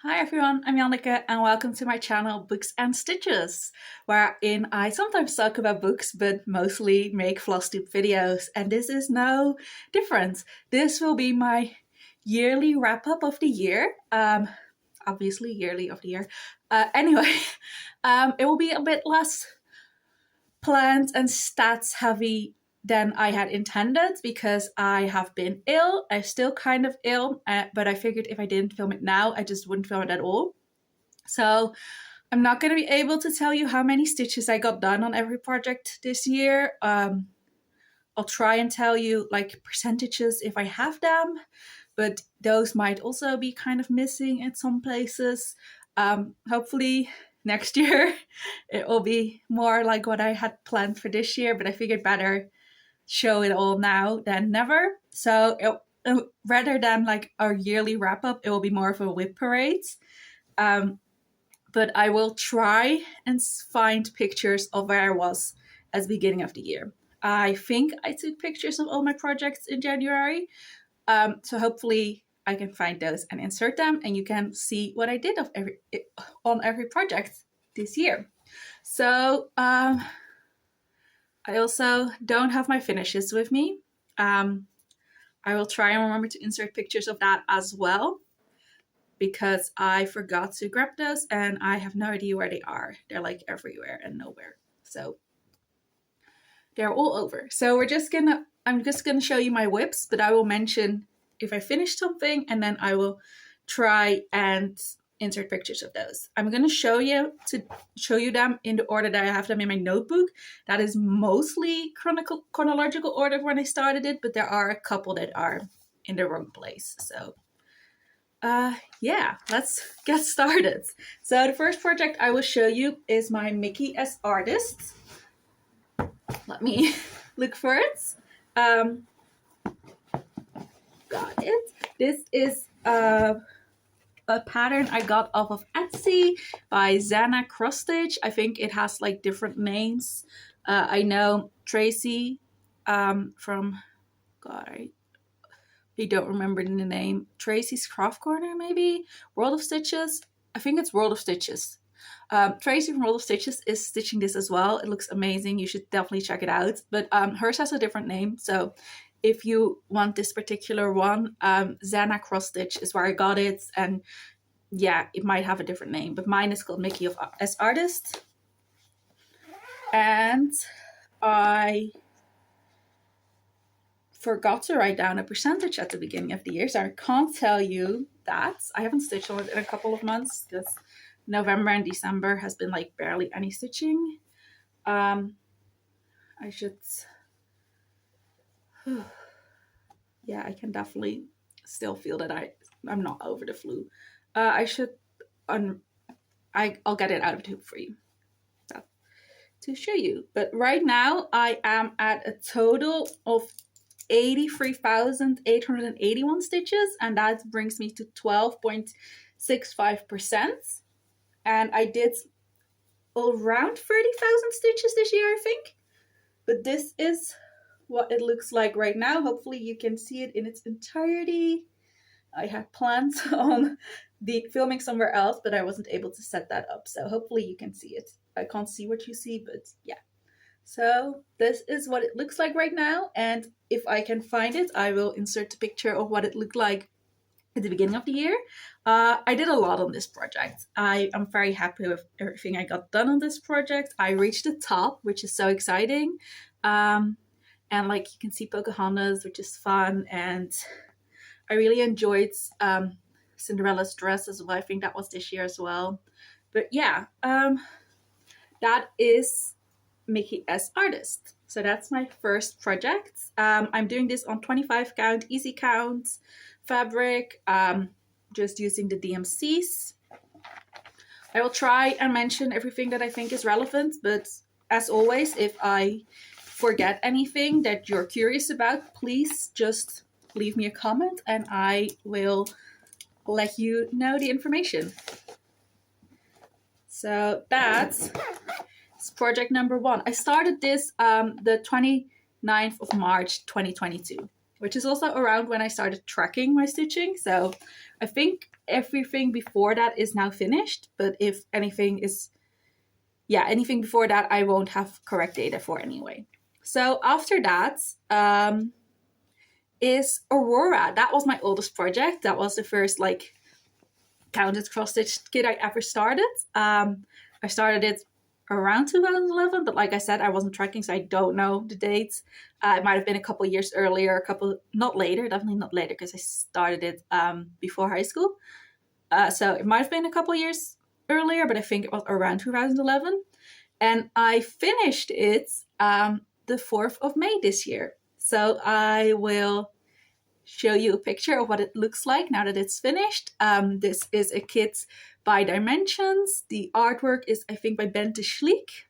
Hi everyone, I'm Janneke and welcome to my channel Books and Stitches, wherein I sometimes talk about books but mostly make Flosstube videos, and this is no different. This will be my yearly wrap-up of the year, obviously yearly of the year. Anyway, it will be a bit less planned and stats heavy than I had intended because I have been ill. I'm still kind of ill, but I figured if I didn't film it now, I just wouldn't film it at all. So I'm not going to be able to tell you how many stitches I got done on every project this year. I'll try and tell you like percentages if I have them, but those might also be kind of missing in some places. Hopefully next year it will be more like what I had planned for this year, but I figured better show it all now than never. So rather than like our yearly wrap up, it will be more of a WIP parade. But I will try and find pictures of where I was at the beginning of the year. I think I took pictures of all my projects in January. So hopefully I can find those and insert them, and you can see what I did on every project this year. So I also don't have my finishes with me. I will try and remember to insert pictures of that as well, because I forgot to grab those and I have no idea where they are. They're like everywhere and nowhere. So they're all over. So I'm just gonna show you my WIPs, but I will mention if I finish something, and then I will try and insert pictures of those. I'm going to show you them in the order that I have them in my notebook. That is mostly chronological order when I started it, but there are a couple that are in the wrong place. So yeah, let's get started. So the first project I will show you is my Mickey as artist. Let me look for it. Got it. This is a pattern I got off of Etsy by CrossStitch. I think it has like different names. I know Tracy from, God, I don't remember the name. Tracy's Craft Corner, maybe? World of Stitches? I think it's World of Stitches. Tracy from World of Stitches is stitching this as well. It looks amazing. You should definitely check it out. But hers has a different name. So if you want this particular one, CrossStitch is where I got it. And yeah, it might have a different name, but mine is called Mickey as Artist. And I forgot to write down a percentage at the beginning of the year, so I can't tell you that. I haven't stitched on it in a couple of months because November and December has been like barely any stitching. I should... Yeah, I can definitely still feel that I'm not over the flu. I should... I'll get it out of the tube for you to show you. But right now I am at a total of 83,881 stitches, and that brings me to 12.65%. And I did around 30,000 stitches this year, I think. But this is what it looks like right now. Hopefully you can see it in its entirety. I had plans on filming somewhere else, but I wasn't able to set that up. So hopefully you can see it. I can't see what you see, but yeah. So this is what it looks like right now. And if I can find it, I will insert a picture of what it looked like at the beginning of the year. I did a lot on this project. I am very happy with everything I got done on this project. I reached the top, which is so exciting. And like you can see Pocahontas, which is fun. And I really enjoyed Cinderella's dress as well. I think that was this year as well. But yeah, that is Mickey as Artist. So that's my first project. I'm doing this on 25 count, easy count fabric, just using the DMCs. I will try and mention everything that I think is relevant, but as always, if I forget anything that you're curious about, please just leave me a comment and I will let you know the information. So that's project number 1. I started this the 29th of March 2022, which is also around when I started tracking my stitching. So I think everything before that is now finished, but if anything is, yeah, anything before that I won't have correct data for anyway. So after that is Aurora. That was my oldest project. That was the first like counted cross-stitch kit I ever started. I started it around 2011, but like I said, I wasn't tracking, so I don't know the dates. It might have been a couple years earlier, not later, definitely not later, because I started it before high school. So it might have been a couple years earlier, but I think it was around 2011. And I finished it the 4th of May this year. So I will show you a picture of what it looks like now that it's finished. This is a kit by Dimensions. The artwork is, I think, by Bente Schliek.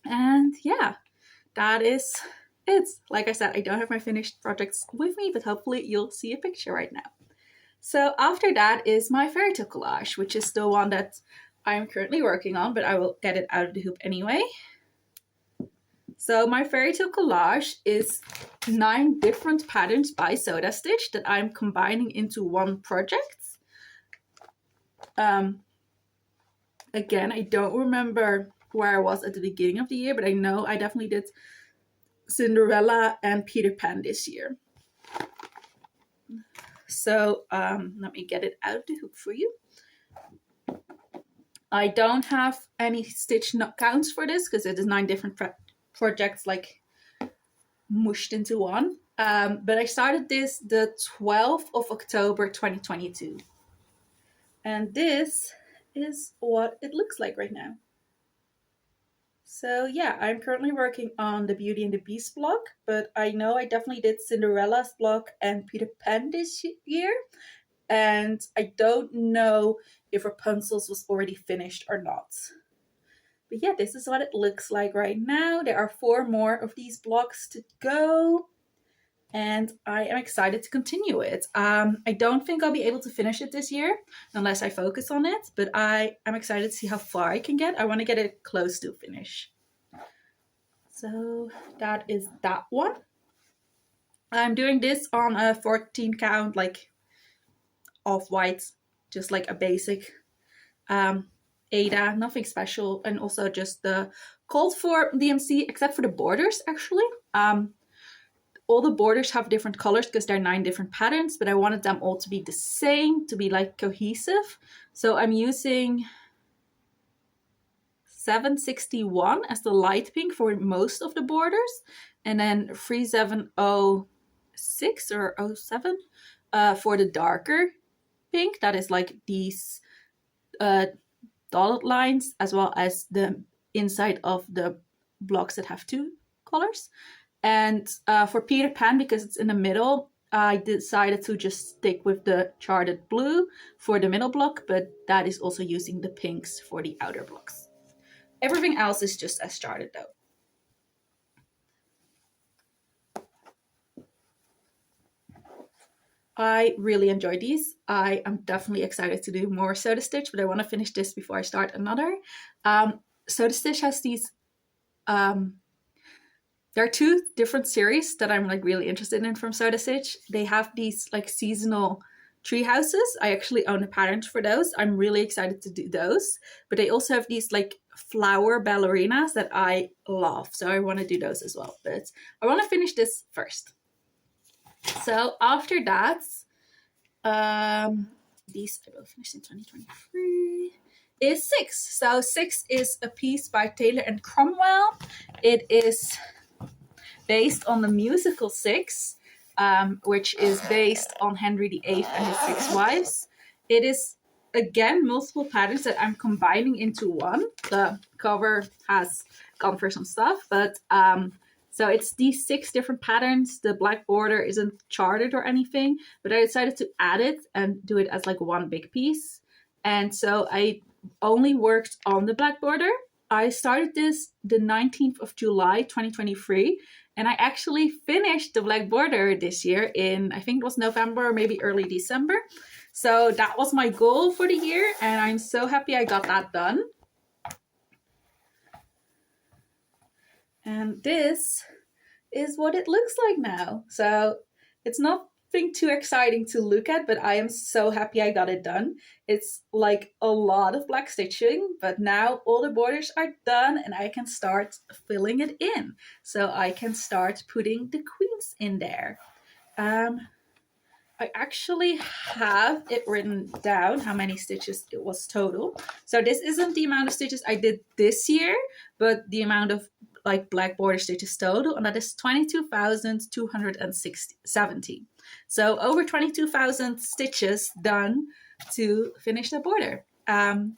And yeah, that is it. Like I said, I don't have my finished projects with me, but hopefully you'll see a picture right now. So after that is my fairy tale collage, which is the one that I'm currently working on, but I will get it out of the hoop anyway. So my fairy tale collage is 9 different patterns by Soda Stitch that I'm combining into one project. Again, I don't remember where I was at the beginning of the year, but I know I definitely did Cinderella and Peter Pan this year. So let me get it out of the hoop for you. I don't have any stitch counts for this because it is 9 different projects like mushed into one. But I started this the 12th of October 2022. And this is what it looks like right now. So yeah, I'm currently working on the Beauty and the Beast block, but I know I definitely did Cinderella's block and Peter Pan this year. And I don't know if Rapunzel's was already finished or not. But yeah, this is what it looks like right now. There are 4 more of these blocks to go. And I am excited to continue it. I don't think I'll be able to finish it this year unless I focus on it. But I am excited to see how far I can get. I want to get it close to finish. So that is that one. I'm doing this on a 14 count, like off-white, just like a basic Ada, nothing special, and also just the called for DMC except for the borders actually. All the borders have different colors because there are 9 different patterns, but I wanted them all to be the same, to be like cohesive. So I'm using 761 as the light pink for most of the borders, and then 3706 or 07 for the darker pink. That is like these dotted lines, as well as the inside of the blocks that have 2 colors. And for Peter Pan, because it's in the middle, I decided to just stick with the charted blue for the middle block, but that is also using the pinks for the outer blocks. Everything else is just as charted though. I really enjoy these. I am definitely excited to do more Soda Stitch, but I want to finish this before I start another. Soda Stitch has these... there are 2 different series that I'm like really interested in from Soda Stitch. They have these like seasonal tree houses. I actually own the patterns for those. I'm really excited to do those. But they also have these like flower ballerinas that I love. So I want to do those as well. But I want to finish this first. So after that, these I will finish in 2023, is 6. So 6 is a piece by Taylor and Cromwell. It is based on the musical 6, which is based on Henry VIII and his 6 wives. It is, again, multiple patterns that I'm combining into one. The cover has gone for some stuff, but so it's these 6 different patterns. The black border isn't charted or anything, but I decided to add it and do it as like one big piece. And so I only worked on the black border. I started this the 19th of July, 2023, and I actually finished the black border this year in, I think it was November or maybe early December. So that was my goal for the year, and I'm so happy I got that done. And this is what it looks like now. So it's not nothing too exciting to look at, but I am so happy I got it done. It's like a lot of black stitching, but now all the borders are done and I can start filling it in. So I can start putting the queens in there. I actually have it written down how many stitches it was total. So this isn't the amount of stitches I did this year, but the amount of like black border stitches total, and that is 22,270. So over 22,000 stitches done to finish the border. And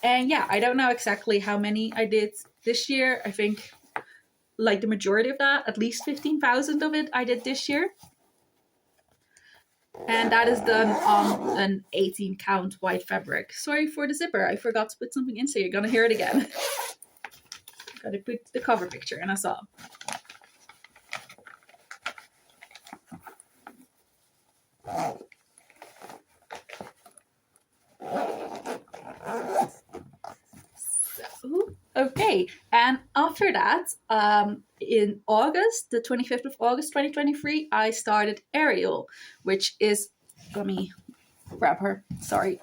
yeah, I don't know exactly how many I did this year. I think like the majority of that, at least 15,000 of it I did this year. And that is done on an 18 count white fabric. Sorry for the zipper, I forgot to put something in, so you're gonna hear it again. Gotta put the cover picture in as well. So, okay, and after that, in August, the 25th of August 2023, I started Ariel, which is, let me grab her, sorry.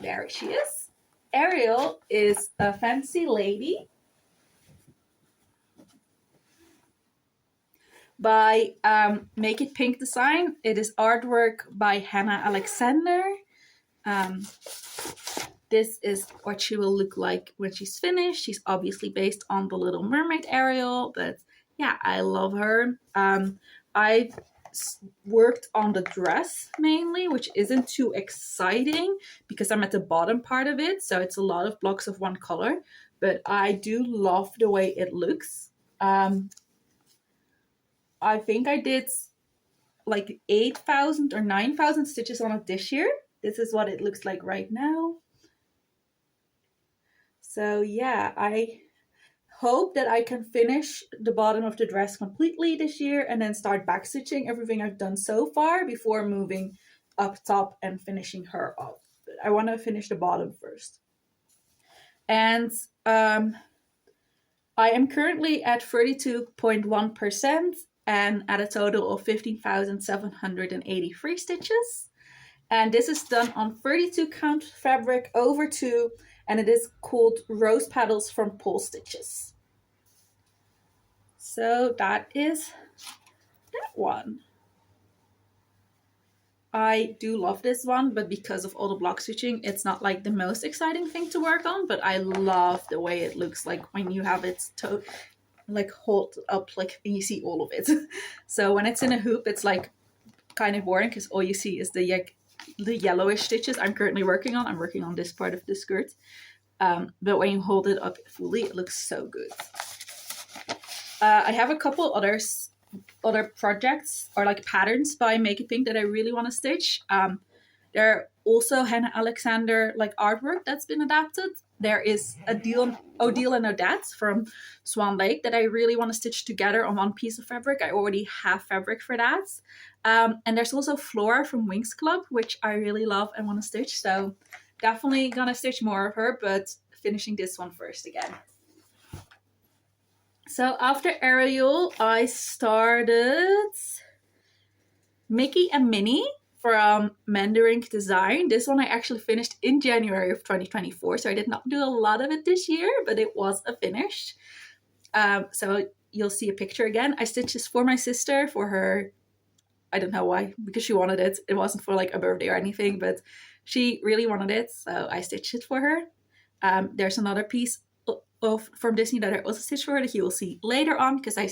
There she is. Ariel is a fancy lady by Make It Pink Design. It is artwork by Hannah Alexander. This is what she will look like when she's finished. She's obviously based on the Little Mermaid Ariel, but yeah, I love her. I worked on the dress mainly, which isn't too exciting because I'm at the bottom part of it, so it's a lot of blocks of one color, but I do love the way it looks. I think I did like 8,000 or 9,000 stitches on it this year. This is what it looks like right now. So yeah, I hope that I can finish the bottom of the dress completely this year and then start backstitching everything I've done so far before moving up top and finishing her off. But I want to finish the bottom first. And I am currently at 32.1% and at a total of 15,783 stitches. And this is done on 32 count fabric over 2, and it is called Rose Petals from Pole Stitches. So that is that one. I do love this one, but because of all the block stitching, it's not like the most exciting thing to work on, but I love the way it looks like when you have it like hold up, like and you see all of it. So when it's in a hoop, it's like kind of boring because all you see is the yellowish stitches I'm currently working on. I'm working on this part of the skirt. But when you hold it up fully, it looks so good. I have a couple other projects or like patterns by Make It Pink that I really want to stitch. There are also Hannah Alexander like artwork that's been adapted. There is Odile and Odette from Swan Lake that I really want to stitch together on one piece of fabric. I already have fabric for that. And there's also Flora from Wings Club, which I really love and want to stitch. So definitely gonna stitch more of her, but finishing this one first again. So after Ariel, I started Mickey and Minnie from Mandarin Design. This one I actually finished in January of 2024, so I did not do a lot of it this year, but it was a finish. So you'll see a picture again. I stitched this for my sister, for her, I don't know why, because she wanted it. It wasn't for like a birthday or anything, but she really wanted it, so I stitched it for her. There's another piece from Disney that I also stitched for her that you will see later on, because I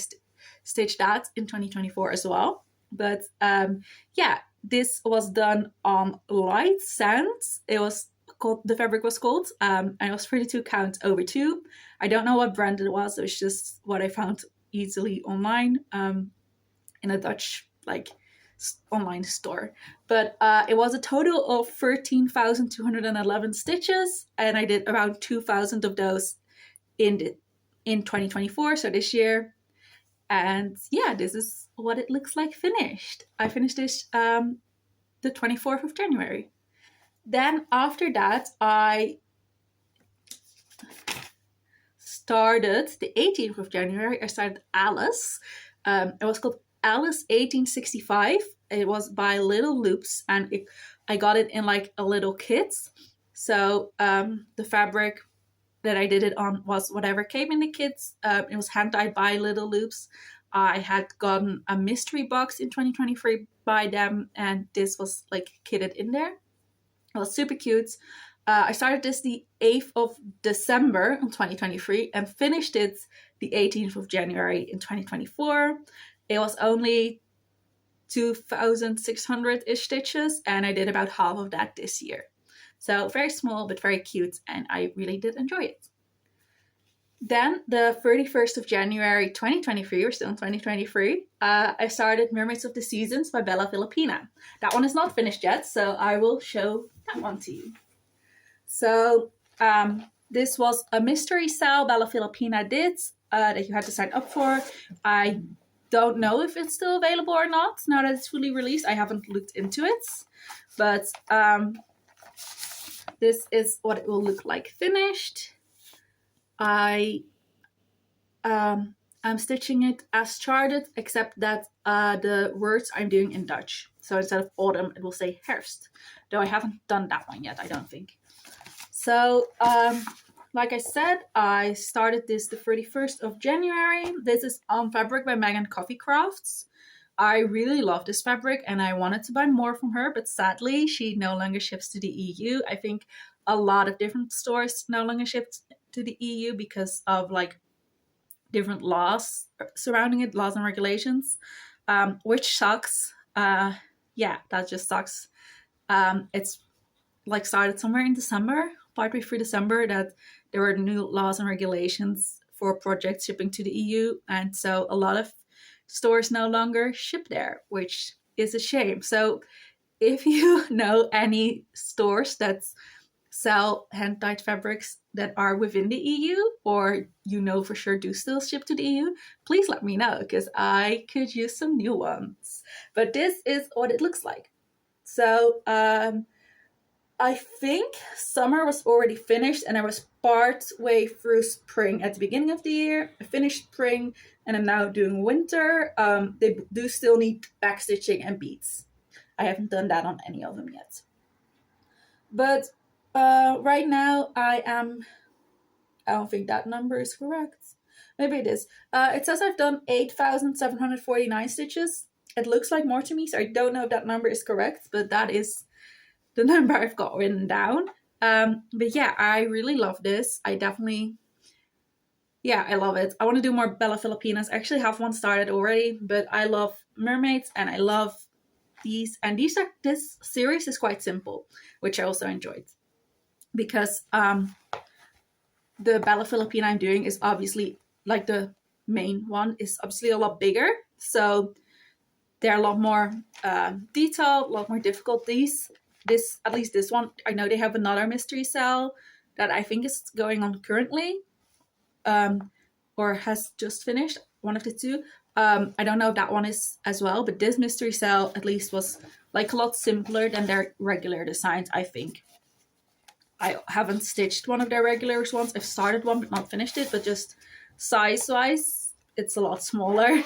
stitched that in 2024 as well. But yeah, this was done on light sands. It was called, the fabric was called, and it was 32 count over 2. I don't know what brand it was. It was just what I found easily online in a Dutch like online store. But it was a total of 13,211 stitches, and I did around 2,000 of those in 2024, so this year. And yeah, this is what it looks like finished. I finished this the 24th of January. Then after that, I started the 18th of January, I started Alice. It was called Alice 1865. It was by Little Loops, and I got it in like a little kit. So the fabric that I did it on was whatever came in the kits. It was hand dyed by Little Loops. I had gotten a mystery box in 2023 by them, and this was like kitted in there. It was super cute. I started this the 8th of December in 2023 and finished it the 18th of January in 2024. It was only 2,600-ish stitches, and I did about half of that this year. So very small, but very cute, and I really did enjoy it. Then the 31st of January 2023, we're still in 2023, I started Mermaids of the Seasons by Bella Filipina. That one is not finished yet, so I will show that one to you. So this was a mystery sale Bella Filipina did that you had to sign up for. I don't know if it's still available or not now that it's fully released. I haven't looked into it, but this is what it will look like finished. I'm stitching it as charted, except that the words I'm doing in Dutch. So instead of autumn, it will say herfst, though I haven't done that one yet, I don't think. So, like I said, I started this the 31st of January. This is on fabric by Megan Coffee Crafts. I really love this fabric and I wanted to buy more from her, but sadly she no longer ships to the EU. I think a lot of different stores no longer ship to the EU because of like different laws surrounding it, laws and regulations, which sucks. Yeah, that just sucks. It's like started somewhere in December, partway through December, that there were new laws and regulations for projects shipping to the EU, and so a lot of stores no longer ship there, which is a shame. So if you know any stores that sell hand-dyed fabrics that are within the EU, or you know for sure do still ship to the EU, please let me know, because I could use some new ones. But this is what it looks like. So I think summer was already finished and I was part way through spring at the beginning of the year. I finished spring and I'm now doing winter. They do still need backstitching and beads. I haven't done that on any of them yet. But right now I don't think that number is correct. Maybe it is. It says I've done 8,749 stitches. It looks like more to me, so I don't know if that number is correct, but that is the number I've got written down. But yeah, I really love this. I love it. I want to do more Bella Filipinas. I actually have one started already, but I love Mermaids and I love these. And this series is quite simple, which I also enjoyed. Because the Bella Filipina I'm doing is obviously, like the main one, is obviously a lot bigger. So they're a lot more detailed, a lot more difficult. At least this one, I know they have another mystery cell that I think is going on currently, or has just finished, one of the two. I don't know if that one is as well, but this mystery cell at least was like a lot simpler than their regular designs, I think. I haven't stitched one of their regular ones. I've started one but not finished it, but just size-wise, it's a lot smaller.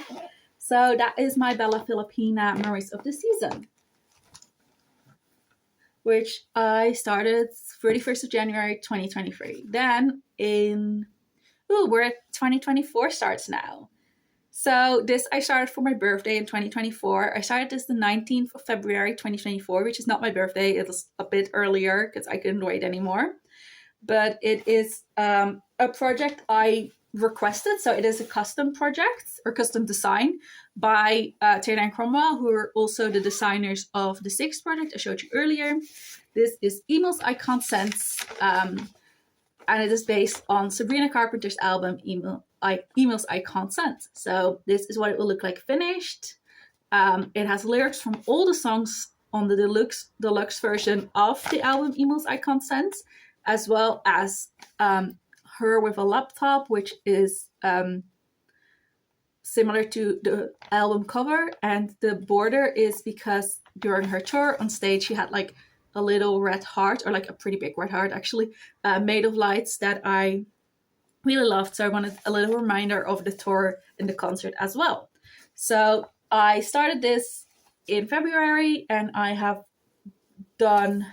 So that is my Bella Filipina Mermaids of the Season, which I started 31st of January 2023. Then we're at 2024 starts now. So this I started for my birthday in 2024. I started this the 19th of February 2024, which is not my birthday. It was a bit earlier because I couldn't wait anymore. But it is a project I requested. So it is a custom project or custom design by Taylor and Cromwell, who are also the designers of the 6th project I showed you earlier. This is Emails I Can't Send, and it is based on Sabrina Carpenter's album Emails I Can't Send. So this is what it will look like finished. It has lyrics from all the songs on the deluxe version of the album Emails I Can't Send, as well as her with a laptop, which is similar to the album cover, and the border is because during her tour on stage she had like a little red heart, or like a pretty big red heart actually, made of lights that I really loved. So I wanted a little reminder of the tour and the concert as well. So I started this in February and I have done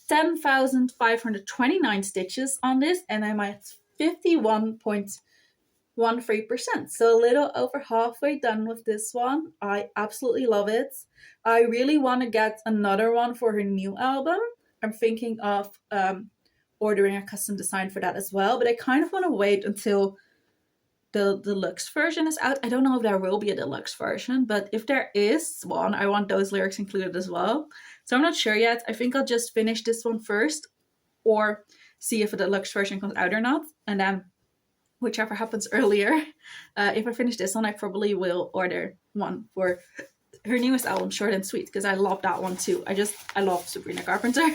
10,529 stitches on this, and I'm at 51.13%. So a little over halfway done with this one. I absolutely love it. I really want to get another one for her new album. I'm thinking of ordering a custom design for that as well, but I kind of want to wait until the deluxe version is out. I don't know if there will be a deluxe version, but if there is one, I want those lyrics included as well. So I'm not sure yet. I think I'll just finish this one first, or see if a deluxe version comes out or not, and then whichever happens earlier. If I finish this one, I probably will order one for her newest album, Short and Sweet, because I love that one too. I love Sabrina Carpenter.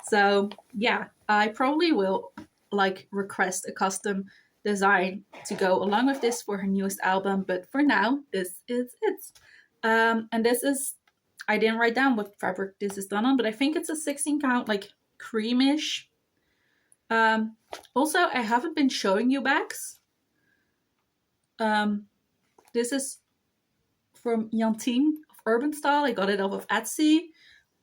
So yeah, I probably will like request a custom design to go along with this for her newest album, but for now this is it. And this is, I didn't write down what fabric this is done on, but I think it's a 16 count, like creamish. Also, I haven't been showing you bags. This is from Jantine of Urban Style. I got it off of Etsy.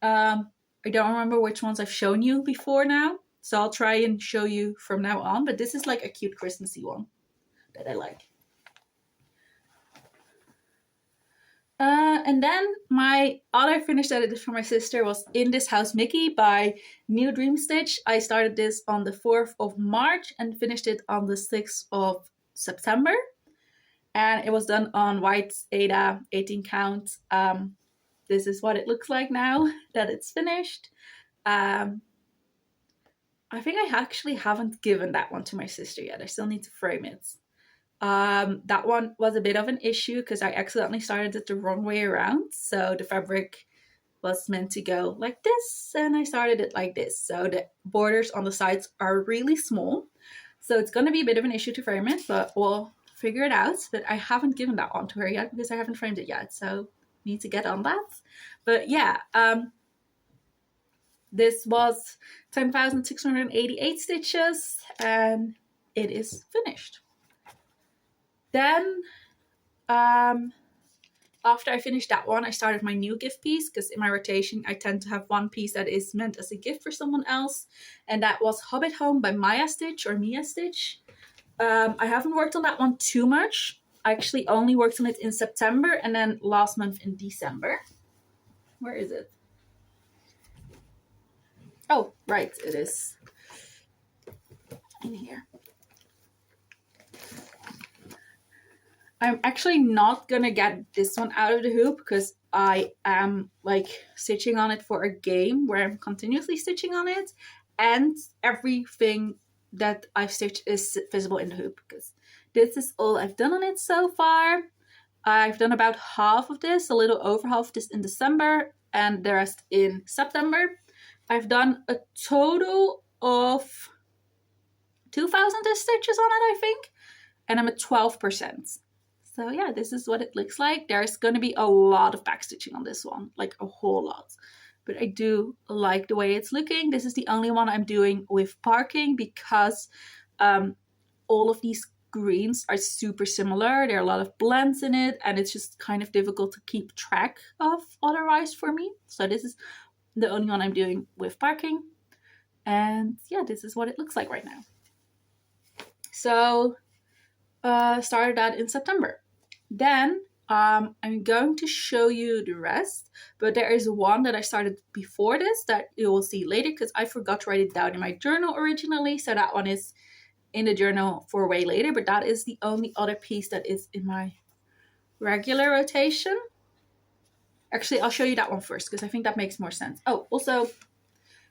I don't remember which ones I've shown you before now, so I'll try and show you from now on, but this is like a cute Christmassy one that I like. And then my other finish that I did for my sister was In This House Mickey by New Dream Stitch. I started this on the 4th of March and finished it on the 6th of September. And it was done on white Aida 18 count. This is what it looks like now that it's finished. I think I actually haven't given that one to my sister yet. I still need to frame it. That one was a bit of an issue because I accidentally started it the wrong way around. So the fabric was meant to go like this, and I started it like this. So the borders on the sides are really small. So it's going to be a bit of an issue to frame it, but we'll figure it out. But I haven't given that one to her yet because I haven't framed it yet. So need to get on that. But yeah, this was 10,688 stitches and it is finished. Then, after I finished that one, I started my new gift piece because in my rotation, I tend to have one piece that is meant as a gift for someone else. And that was Hobbit Home by Maya Stitch or Mia Stitch. I haven't worked on that one too much. I actually only worked on it in September and then last month in December. Where is it? Oh, right, it is in here. I'm actually not gonna get this one out of the hoop because I am like stitching on it for a game where I'm continuously stitching on it, and everything that I've stitched is visible in the hoop because this is all I've done on it so far. I've done about half of this, a little over half of this in December and the rest in September. I've done a total of 2,000 stitches on it, I think, and I'm at 12%. So yeah, this is what it looks like. There's going to be a lot of backstitching on this one, like a whole lot. But I do like the way it's looking. This is the only one I'm doing with parking because all of these greens are super similar. There are a lot of blends in it and it's just kind of difficult to keep track of otherwise for me. So this is the only one I'm doing with parking. And yeah, this is what it looks like right now. So started that in September. Then I'm going to show you the rest, but there is one that I started before this that you will see later because I forgot to write it down in my journal originally. So that one is in the journal for way later, but that is the only other piece that is in my regular rotation. Actually, I'll show you that one first because I think that makes more sense. Oh, also,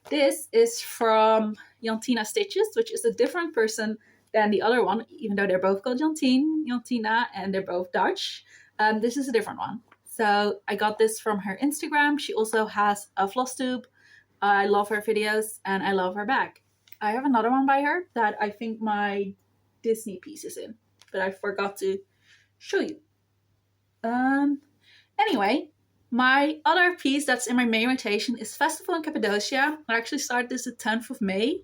this is from Jantina Stitches, which is a different person than the other one, even though they're both called Jantina, and they're both Dutch. This is a different one. So I got this from her Instagram. She also has a Flosstube. I love her videos and I love her bag. I have another one by her that I think my Disney piece is in, but I forgot to show you. Anyway, my other piece that's in my May rotation is Festival in Cappadocia. I actually started this the 10th of May,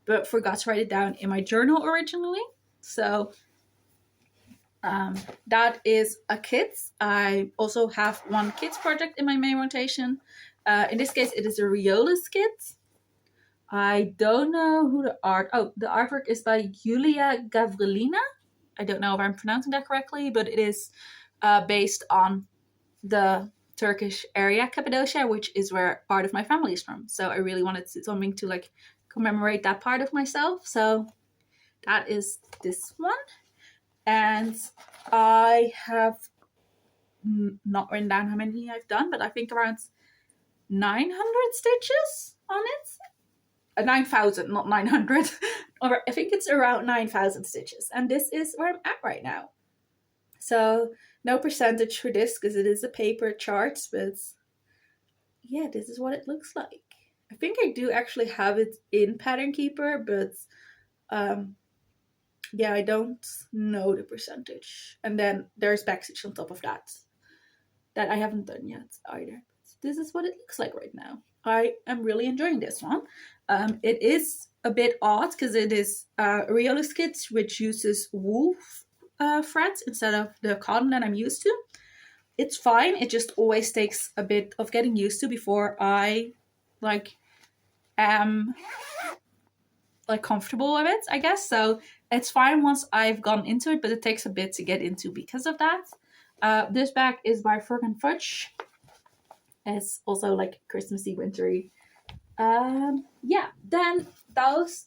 but forgot to write it down in my journal originally. So that is a kids. I also have one kids project in my main rotation. In this case, it is a Riolis kit. I don't know who the artwork is by Julia Gavrilina. I don't know if I'm pronouncing that correctly, but it is based on the Turkish area Cappadocia, which is where part of my family is from. So I really wanted something to like commemorate that part of myself. So that is this one. And I have not written down how many I've done, but I think around 900 stitches on it. 9,000, not 900. Or I think it's around 9,000 stitches. And this is where I'm at right now. So no percentage for this because it is a paper chart, but yeah, this is what it looks like. I think I do actually have it in Pattern Keeper, but yeah, I don't know the percentage. And then there's backstitch on top of that I haven't done yet either. This is what it looks like right now. I am really enjoying this one. It is a bit odd because it is Riolis kit, which uses wool threads instead of the cotton that I'm used to. It's fine. It just always takes a bit of getting used to before I am comfortable with it, I guess. So it's fine once I've gone into it, but it takes a bit to get into because of that. This bag is by Ferg and Fudge. It's also like Christmassy, wintry. Yeah, then those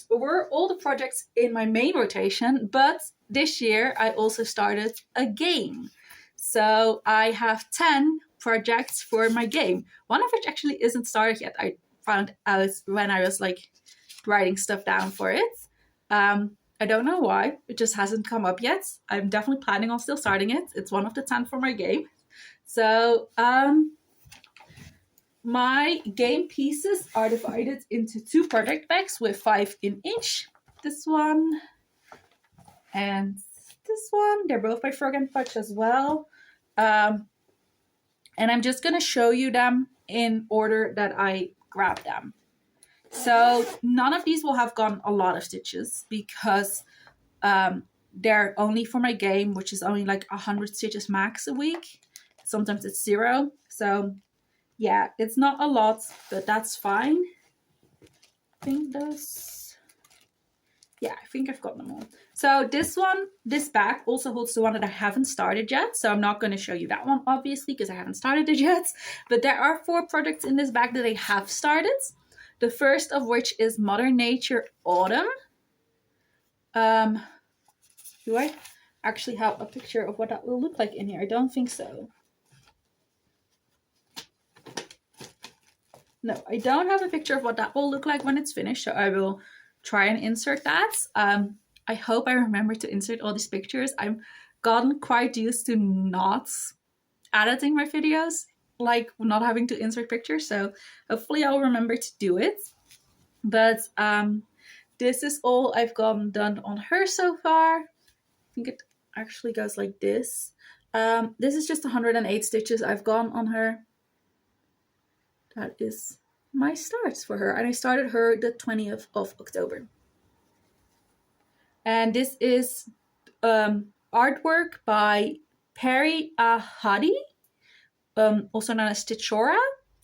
were all the projects in my main rotation, but this year I also started a game. So I have 10 projects for my game. One of which actually isn't started yet. I found out when I was writing stuff down for it. I don't know why. It just hasn't come up yet. I'm definitely planning on still starting it. It's one of the 10 for my game. So my game pieces are divided into 2 project bags with 5 in each. This one and this one. They're both by Ferg and Fudge as well. And I'm just going to show you them in order that I grabbed them. So none of these will have gone a lot of stitches because they're only for my game, which is only 100 stitches max a week. Sometimes it's 0. So yeah, it's not a lot, but that's fine. I think I think I've got them all. So this bag also holds the one that I haven't started yet. So I'm not going to show you that one, obviously, because I haven't started it yet. But there are 4 projects in this bag that I have started. The first of which is Mother Nature Autumn. Do I actually have a picture of what that will look like in here? I don't think so. No, I don't have a picture of what that will look like when it's finished, so I will try and insert that. I hope I remember to insert all these pictures. I've gotten quite used to not editing my videos, not having to insert pictures, so hopefully I'll remember to do it. But this is all I've gotten done on her so far. I think it actually goes like this. This is just 108 stitches I've gone on her. That is my starts for her. And I started her the 20th of October. And this is artwork by Perry Hadi, also known as Stitchora.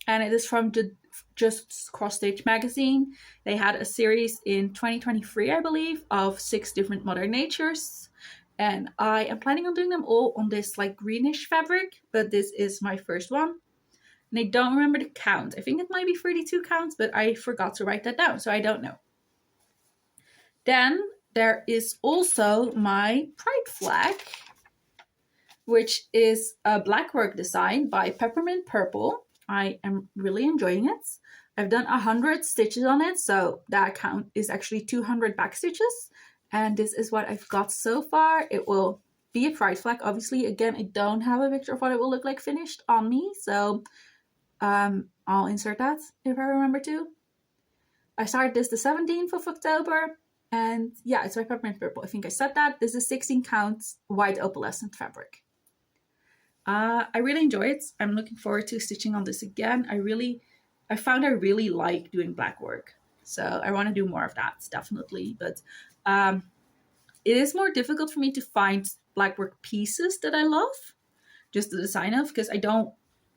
And it is from the Just CrossStitch magazine. They had a series in 2023, I believe, of 6 different Mother Natures. And I am planning on doing them all on this greenish fabric, but this is my first one. And I don't remember the count. I think it might be 32 counts, but I forgot to write that down, so I don't know. Then there is also my Pride flag, which is a blackwork design by Peppermint Purple. I am really enjoying it. I've done 100 stitches on it, so that count is actually 200 back stitches. And this is what I've got so far. It will be a Pride flag. Obviously, again, I don't have a picture of what it will look like finished on me, so I'll insert that if I remember to. I started this the 17th of October, and yeah, it's by Peppermint Purple. I think I said that. This is 16 counts white opalescent fabric. I really enjoy it. I'm looking forward to stitching on this again. I found I really like doing black work, so I want to do more of that, definitely. But it is more difficult for me to find blackwork pieces that I love, just the design of, because I don't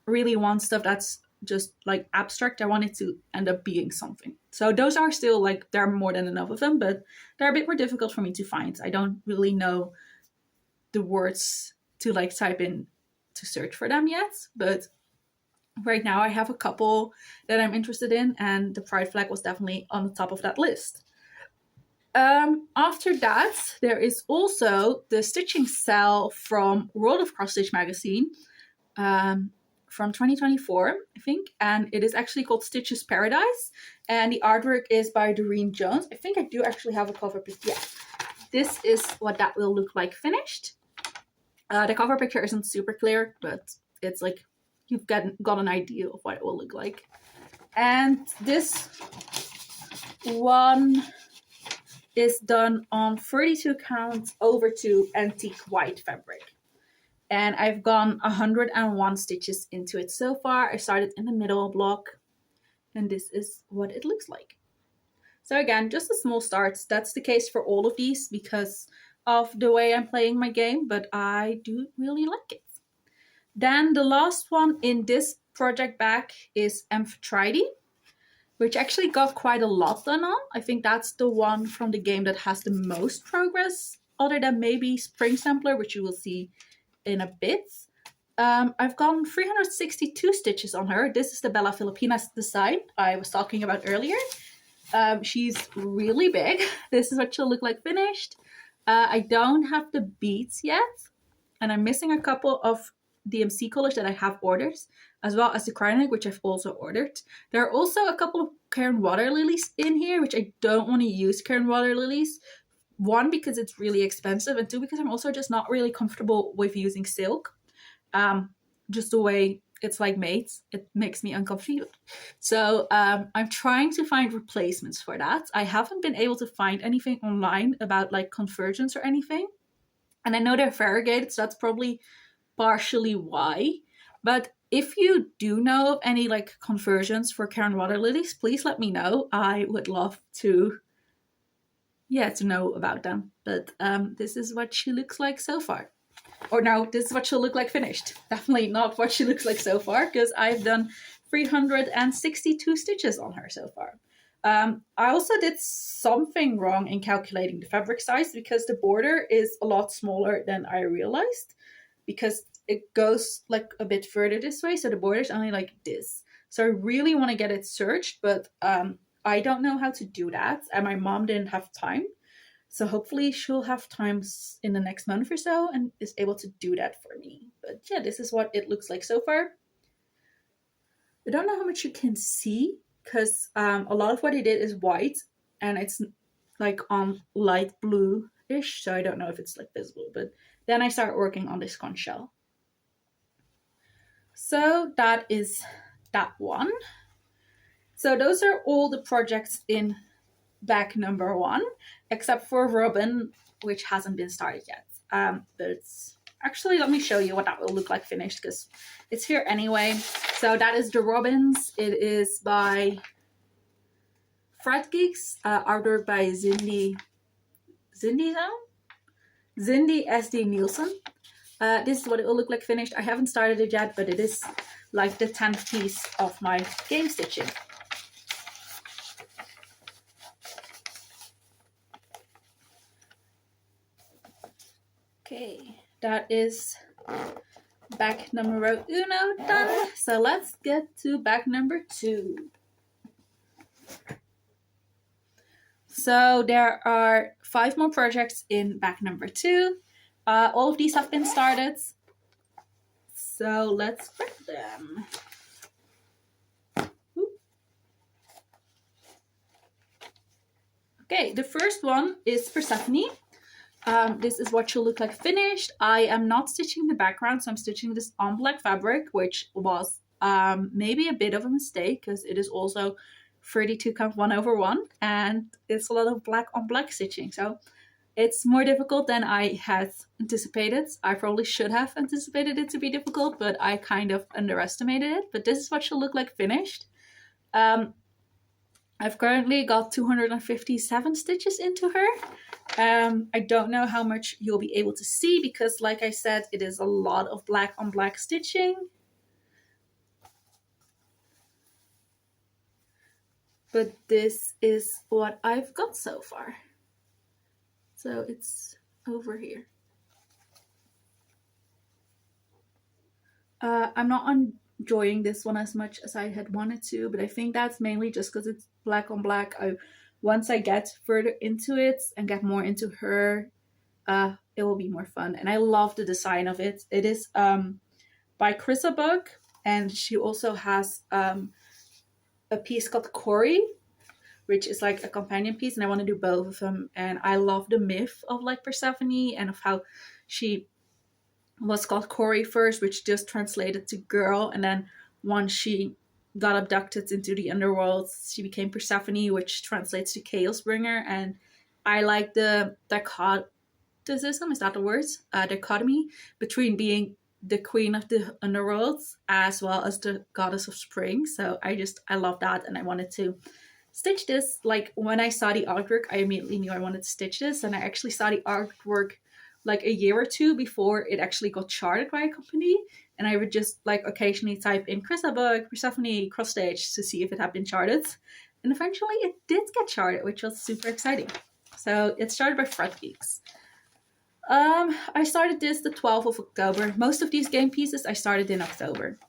really want stuff that's just like abstract. I want it to end up being something. So those are still like, there are more than enough of them, but they're a bit more difficult for me to find. I don't really know the words to like type in to search for them yet, but right now I have a couple that I'm interested in, and the pride flag was definitely on the top of that list. After that, there is also the stitching cell from World of CrossStitch magazine from 2024, I think, and it is actually called Stitch's Paradise, and the artwork is by Durene Jones. I think I do actually have a cover picture. Yeah, this is what that will look like finished. The cover picture isn't super clear, but it's like you've got an idea of what it will look like. And this one is done on 32 count over 2 antique white fabric. And I've gone 101 stitches into it so far. I started in the middle block, and this is what it looks like. So again, just a small start. That's the case for all of these because of the way I'm playing my game, but I do really like it. Then the last one in this project bag is Amphitrite, which actually got quite a lot done on. I think that's the one from the game that has the most progress, other than maybe Spring Sampler, which you will see in a bit. I've gone 362 stitches on her. This is the Bella Filipina design I was talking about earlier. She's really big. This is what she'll look like finished. I don't have the beads yet, and I'm missing a couple of DMC colors that I have ordered, as well as the crown egg, which I've also ordered. There are also a couple of Cairn water lilies in here, which I don't want to use Cairn water lilies. One, because it's really expensive, and two, because I'm also just not really comfortable with using silk. Just the way it's like made, it makes me uncomfortable. So I'm trying to find replacements for that. I haven't been able to find anything online about like conversions or anything. And I know they're variegated, so that's probably partially why. But if you do know of any like conversions for Cairn water lilies, please let me know. I would love to know about them. But this is what she looks like so far. Or no, this is what she'll look like finished. Definitely not what she looks like so far, because I've done 362 stitches on her so far. I also did something wrong in calculating the fabric size, because the border is a lot smaller than I realized, because it goes like a bit further this way, so the border is only like this. So I really want to get it serged, but I don't know how to do that, and my mom didn't have time. So hopefully she'll have time in the next month or so and is able to do that for me. But yeah, this is what it looks like so far. I don't know how much you can see, because a lot of what I did is white and it's like on light blue-ish, so I don't know if it's like visible. But then I start working on this conch shell. So that is that one. So those are all the projects in bag number 1, except for Robin, which hasn't been started yet. But actually, let me show you what that will look like finished, because it's here anyway. So that is the Robins. It is by Fret Geeks, artwork by Cindy SD Nielsen. This is what it will look like finished. I haven't started it yet, but it is like the 10th piece of my game stitching. Okay, that is bag numero 1 done. So let's get to bag number 2. So there are 5 more projects in bag number 2. All of these have been started. So let's grab them. Okay, the first one is Persephone. This is what she'll look like finished. I am not stitching the background, so I'm stitching this on black fabric, which was maybe a bit of a mistake, because it is also 32 count 1/1, and it's a lot of black on black stitching, so it's more difficult than I had anticipated. I probably should have anticipated it to be difficult, but I kind of underestimated it. But this is what she'll look like finished. I've currently got 257 stitches into her. I don't know how much you'll be able to see because, like I said, it is a lot of black on black stitching. But this is what I've got so far. So it's over here. I'm not enjoying this one as much as I had wanted to, but I think that's mainly just because it's black on black. Once I get further into it and get more into her, it will be more fun. And I love the design of it. It is by Bug, and she also has a piece called Cory, which is like a companion piece, and I want to do both of them. And I love the myth of like Persephone and of how she was called Cory first, which just translated to girl, and then once she got abducted into the underworld, she became Persephone, which translates to chaos bringer. And I like the dichotomy, is that the word? Dichotomy between being the queen of the underworld as well as the goddess of spring. So I love that, and I wanted to stitch this. Like when I saw the artwork, I immediately knew I wanted to stitch this, and I actually saw the artwork like a year or two before it actually got charted by a company, and I would just like occasionally type in Bug, Persephone, CrossStitch to see if it had been charted, and eventually it did get charted, which was super exciting. So it's charted by Fret Geeks. I started this the 12th of October. Most of these game pieces I started in October.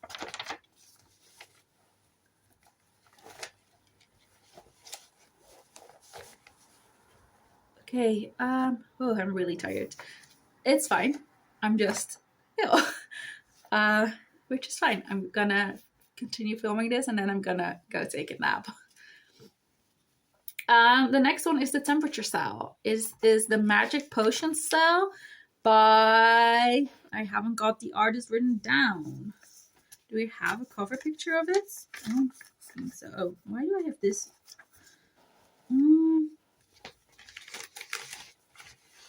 Okay, oh, I'm really tired. It's fine. I'm just ill. Which is fine. I'm gonna continue filming this and then I'm gonna go take a nap. The next one is the temperature cell. Is the magic potion cell by, I haven't got the artist written down. Do we have a cover picture of it? I don't think so. Oh, why do I have this?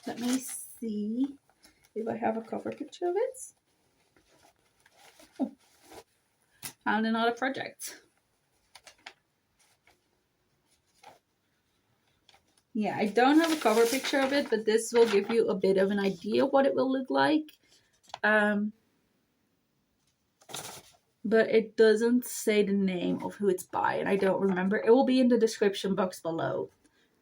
Let me see if I have a cover picture of it. Oh, found another project. Yeah, I don't have a cover picture of it, but this will give you a bit of an idea of what it will look like. But it doesn't say the name of who it's by, and I don't remember. It will be in the description box below,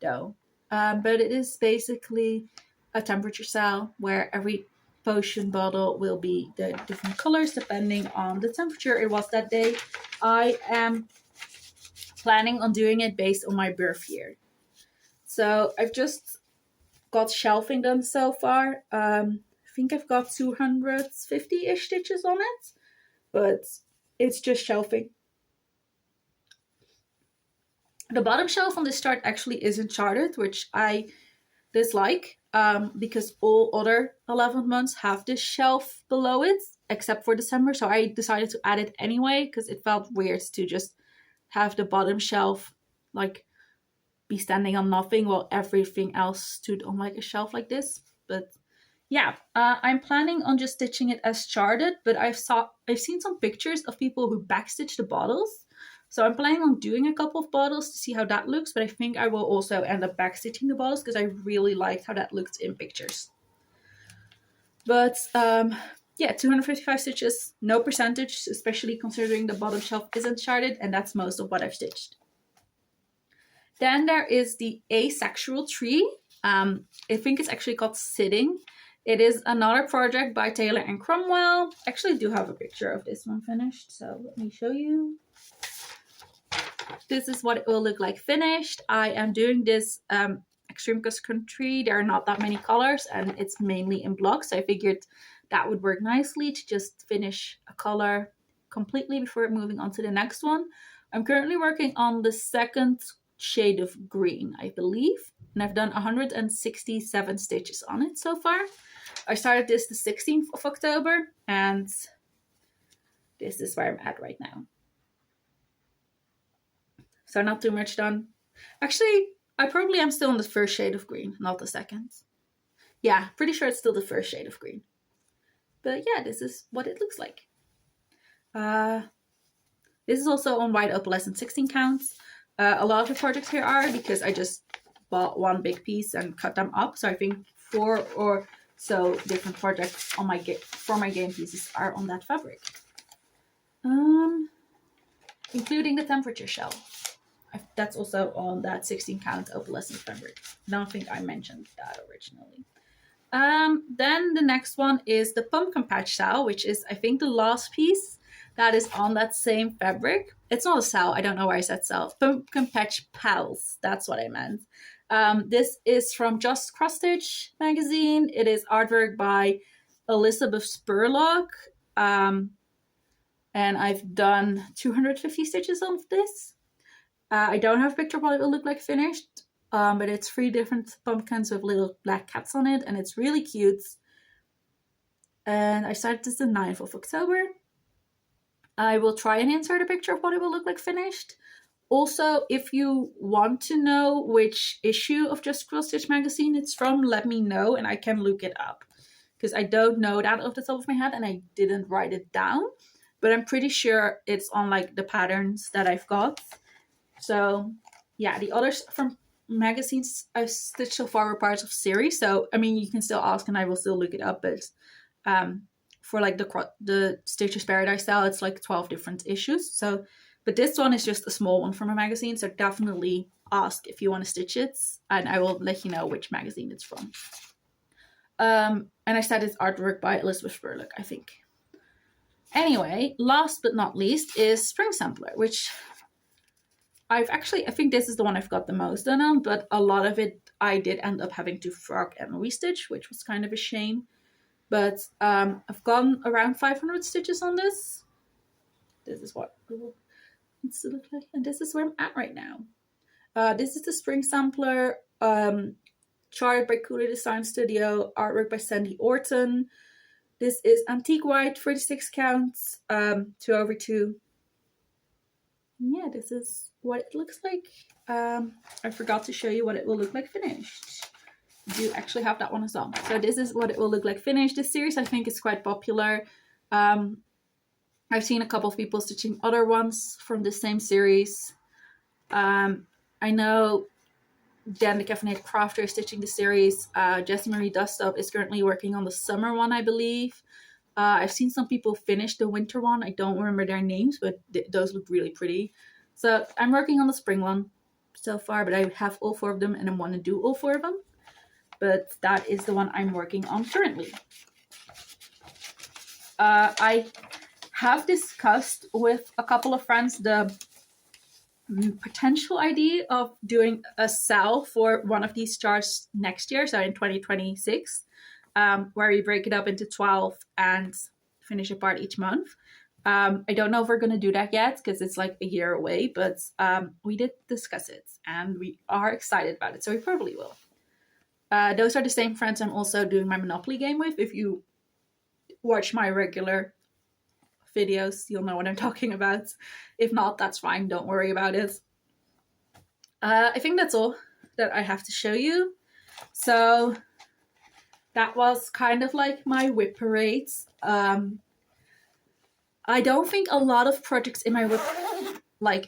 though. But it is basically a temperature cell where every potion bottle will be the different colors depending on the temperature it was that day. I am planning on doing it based on my birth year. So I've just got shelving done so far. I think I've got 250-ish stitches on it, but it's just shelving. The bottom shelf on this chart actually isn't charted, which I dislike, because all other 11 months have this shelf below it, except for December. So I decided to add it anyway, because it felt weird to just have the bottom shelf like be standing on nothing while everything else stood on like a shelf like this. But yeah, I'm planning on just stitching it as charted, but I've seen some pictures of people who backstitch the bottles. So I'm planning on doing a couple of bottles to see how that looks, but I think I will also end up backstitching the bottles because I really liked how that looked in pictures. But yeah, 255 stitches, no percentage, especially considering the bottom shelf isn't charted, and that's most of what I've stitched. Then there is the Asexual Tree. I think it's actually called Sitting. It is another project by Taylor and Cromwell. I actually do have a picture of this one finished, so let me show you. This is what it will look like finished. I am doing this Extreme Cross Country. There are not that many colors and it's mainly in blocks, so I figured that would work nicely to just finish a color completely before moving on to the next one. I'm currently working on the second shade of green, I believe, and I've done 167 stitches on it so far. I started this the 16th of October, and this is where I'm at right now. So not too much done. Actually, I probably am still in the first shade of green, not the second. Yeah, pretty sure it's still the first shade of green. But yeah, this is what it looks like. This is also on Wide Up less than 16 counts. A lot of the projects here are because I just bought one big piece and cut them up. So I think 4 or so different projects on my for my game pieces are on that fabric. Including the temperature shell. That's also on that 16 count opalescent fabric. I don't think I mentioned that originally. Then the next one is the pumpkin patch shell, which is I think the last piece that is on that same fabric. It's not a cell. I don't know why I said cell. Pumpkin patch pals. That's what I meant. This is from Just CrossStitch magazine. It is artwork by Elizabeth Spurlock. And I've done 250 stitches of this. I don't have a picture of what it will look like finished, but it's 3 different pumpkins with little black cats on it, and it's really cute. And I started this the 9th of October. I will try and insert a picture of what it will look like finished. Also, if you want to know which issue of Just CrossStitch magazine it's from, let me know and I can look it up. Because I don't know that off the top of my head and I didn't write it down. But I'm pretty sure it's on like the patterns that I've got. So yeah, the others from magazines I've stitched so far were parts of series. So I mean, you can still ask and I will still look it up. But for like the Stitcher's Paradise style, it's like 12 different issues. So, but this one is just a small one from a magazine. So definitely ask if you want to stitch it, and I will let you know which magazine it's from. And I said it's artwork by Elizabeth Spurlock, I think. Anyway, last but not least is Spring Sampler, which I think this is the one I've got the most done on, but a lot of it I did end up having to frog and restitch, which was kind of a shame. But I've gone around 500 stitches on this. This is what it needs to look like, and this is where I'm at right now. This is the Spring Sampler, charted by Cooler Design Studio, artwork by Sandy Orton. This is antique white, 36 counts, 2/2. Yeah, this is what it looks like. I forgot to show you what it will look like finished. I do actually have that one as well. So this is what it will look like finished. This series I think is quite popular. I've seen a couple of people stitching other ones from the same series. I know Dan the Caffeinated Crafter is stitching the series. Jessie Marie Dustup is currently working on the summer one, I believe. I've seen some people finish the winter one. I don't remember their names, but those look really pretty. So I'm working on the spring one so far, but I have all 4 of them and I want to do all 4 of them. But that is the one I'm working on currently. I have discussed with a couple of friends the potential idea of doing a sell for one of these charts next year, so in 2026, where we break it up into 12 and finish a part each month. I don't know if we're going to do that yet because it's like a year away, but we did discuss it and we are excited about it, so we probably will. Those are the same friends I'm also doing my Monopoly game with. If you watch my regular videos, you'll know what I'm talking about. If not, that's fine, don't worry about it. I think that's all that I have to show you. So that was kind of like my WIP parades. I don't think a lot of projects in my WIP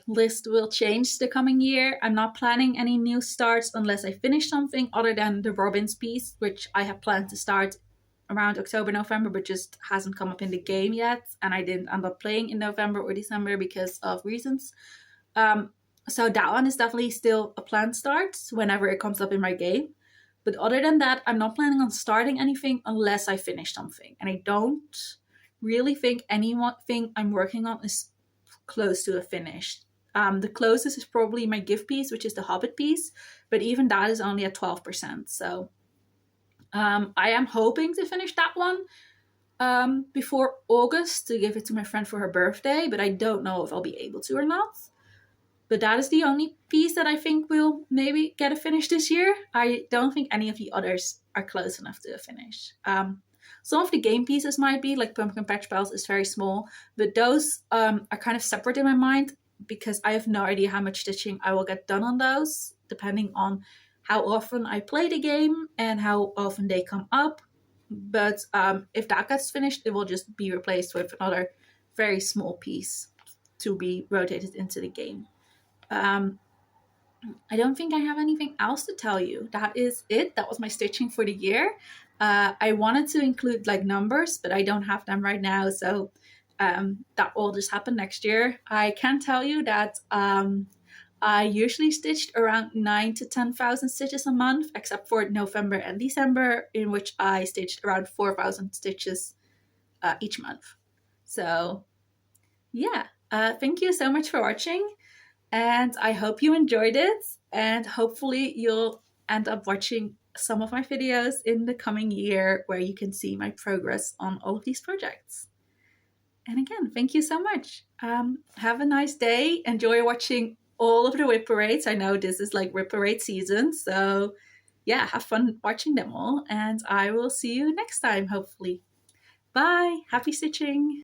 list will change the coming year. I'm not planning any new starts unless I finish something other than the Robins piece, which I have planned to start around October, November, but just hasn't come up in the game yet, and I didn't end up playing in November or December because of reasons. So that one is definitely still a planned start whenever it comes up in my game. But other than that, I'm not planning on starting anything unless I finish something. And I don't really think anything I'm working on is close to a finish. The closest is probably my gift piece, which is the Hobbit piece, but even that is only at 12%. So I am hoping to finish that one before August to give it to my friend for her birthday, but I don't know if I'll be able to or not. But that is the only piece that I think will maybe get a finish this year. I don't think any of the others are close enough to a finish. Some of the game pieces might be, like Pumpkin Patch Pals is very small, but those are kind of separate in my mind because I have no idea how much stitching I will get done on those, depending on how often I play the game and how often they come up. But if that gets finished, it will just be replaced with another very small piece to be rotated into the game. I don't think I have anything else to tell you. That is it. That was my stitching for the year. I wanted to include like numbers, but I don't have them right now. So that will just happen next year. I can tell you that I usually stitched around 9 to 10,000 stitches a month, except for November and December, in which I stitched around 4,000 stitches each month. So yeah, thank you so much for watching. And I hope you enjoyed it, and hopefully you'll end up watching some of my videos in the coming year where you can see my progress on all of these projects. And again, thank you so much. Have a nice day. Enjoy watching all of the WIP parades. I know this is like WIP parade season, so yeah, have fun watching them all, and I will see you next time, hopefully. Bye. Happy stitching.